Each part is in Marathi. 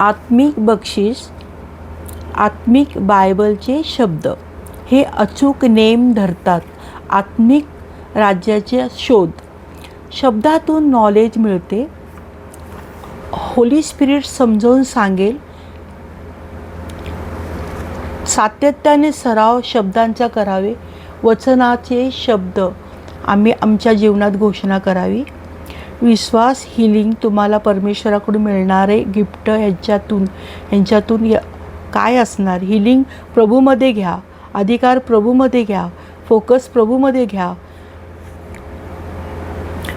आत्मिक बक्षीस, आत्मिक बायबलचे शब्द हे अचूक नेम धरतात. आत्मिक राज्याचे शोध, शब्दातून नॉलेज मिळते. होली स्पिरिट समजावून सांगेल. सातत्याने सराव शब्दांचा करावे. वचनाचे शब्द आम्ही आमच्या जीवनात घोषणा करावी. विश्वास, हिलिंग, तुम्हाला परमेश्वराकडून मिळणारे गिफ्ट यांच्यातून काय असणार? हिलिंग प्रभूमध्ये घ्या, अधिकार प्रभूमध्ये घ्या, फोकस प्रभूमध्ये घ्या.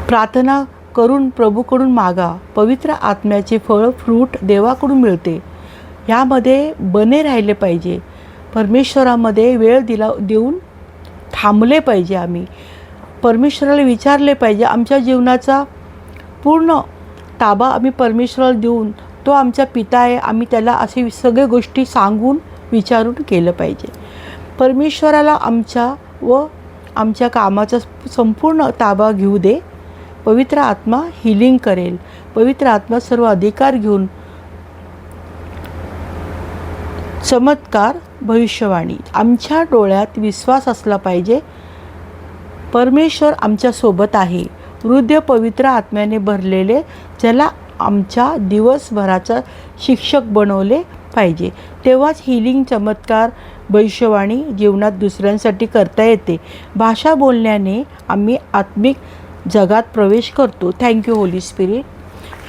प्रार्थना करून प्रभूकडून मागा. पवित्र आत्म्याचे फळ, फ्रूट देवाकडून मिळते. ह्यामध्ये बने राहिले पाहिजे. परमेश्वरामध्ये वेळ देऊन थांबले पाहिजे. आम्ही परमेश्वराला विचारले पाहिजे. आमच्या जीवनाचा पूर्ण ताबा आम्ही परमेश्वराला देऊन, तो आमचा पिता आहे, आम्ही त्याला असे सगळे गोष्टी सांगून विचारून केलं पाहिजे. परमेश्वराला आमच्या व आमच्या कामाचा संपूर्ण ताबा घेऊ दे. पवित्र आत्मा हिलिंग करेल. पवित्र आत्मा सर्व अधिकार घेऊन चमत्कार, भविष्यवाणी. आमच्या डोळ्यात विश्वास असला पाहिजे. परमेश्वर आमच्या सोबत आहे. हृदय पवित्र आत्म्याने भरलेले, ज्याला आमच्या दिवसभराचा शिक्षक बनवले पाहिजे. तेव्हाच हिलिंग, चमत्कार, भविष्यवाणी जीवनात दुसऱ्यांसाठी करता येते. भाषा बोलण्याने आम्ही आत्मिक जगात प्रवेश करतो. Thank you Holy spirit.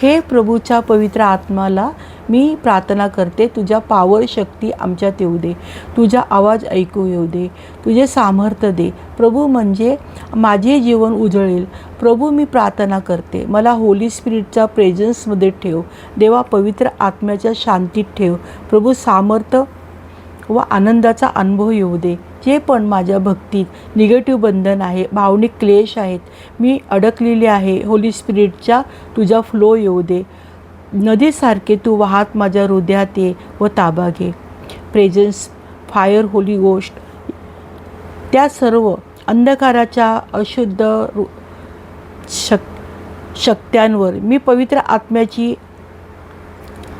हे प्रभूच्या पवित्र आत्माला मी प्रार्थना करते, तुझ्या पावर, शक्ती आमच्यात येऊ दे. तुझा आवाज ऐकू येऊ दे. तुझे सामर्थ्य दे प्रभू, म्हणजे माझे जीवन उजळेल. प्रभू, मी प्रार्थना करते, मला होली स्पिरिटच्या प्रेझन्समध्ये ठेव. देवा, पवित्र आत्म्याच्या शांतीत ठेव. प्रभू, सामर्थ्य व आनंदाचा अनुभव येऊ दे. जे पण माझ्या भक्तीत निगेटिव्ह बंधन आहे, भावनिक क्लेश आहेत, मी अडकलेली आहे, होली स्पिरिटच्या तुझा फ्लो येऊ दे. नदीसारखे तू वाहत माझ्या हृदयात ये व ताबा घे. प्रेझन्स, फायर, होली गोष्ट, त्या सर्व अंधकाराच्या अशुद्ध शक्त्यांवर मी पवित्र आत्म्याची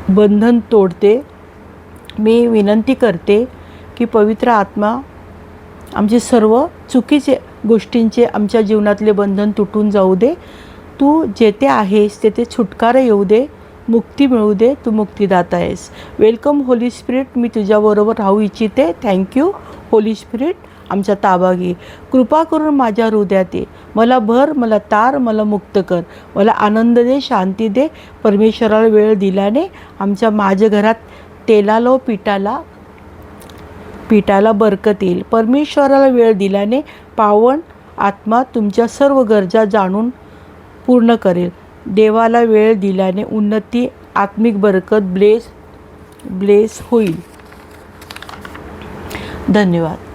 बंधन तोडते. मी विनंती करते की पवित्र आत्मा आमचे सर्व चुकीचे गोष्टींचे आमच्या जीवनातले बंधन तुटून जाऊ दे. तू जेथे आहेस तेथे छुटकारा येऊ दे, मुक्ती मिळू दे. तू मुक्तिदाता आहेस. वेलकम होली स्पिरिट, मी तुझ्याबरोबर राहू इच्छिते. Thank you Holy spirit. आमचा ताबा घे. कृपा करून माझ्या हृदयात ये. मला भर, मला तार, मला मुक्त कर. मला आनंद दे, शांती दे. परमेश्वराला वेळ दिल्याने माझ्या घरात तेलाला व पिठाला बरकत येईल. परमेश्वराला वेळ दिल्याने पावन आत्मा तुमच्या सर्व गरजा जाणून पूर्ण करेल. देवाला वेळ दिल्याने उन्नती, आत्मिक बरकत, ब्लेस होईल. धन्यवाद.